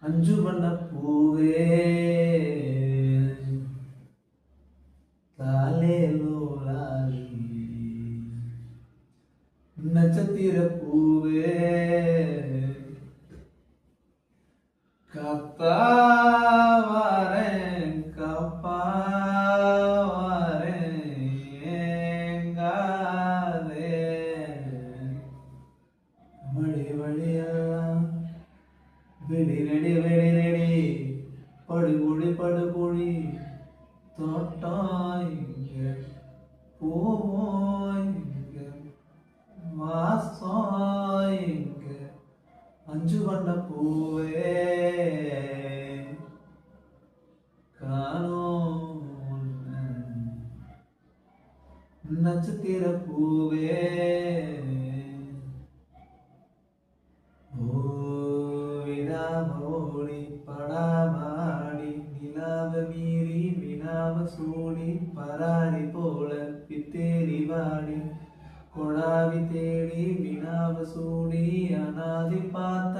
அஞ்சு பண்ண பூவே தாலேலோலாலி நட்சத்திர பூவே காத்தாவாரேன் காப்பாவாரேன் ஏங்காதே வழி வழியெல்லாம் வெடி ரெடி வெடி ரெடி படுகுழி படுகுழி தோட்டம் இங்க பூவோம் இங்க வாசம் இங்க அஞ்சு வண்ண பூவே காணோம் உன்னை. நட்சத்திர பூவே ஓடி படாமாடி நிலாவ மீறி வினாவ சூடி பராரி போல பித்தேரி வாடி கொடாவி தேடி வினாவ சூடி அனாதி பார்த்த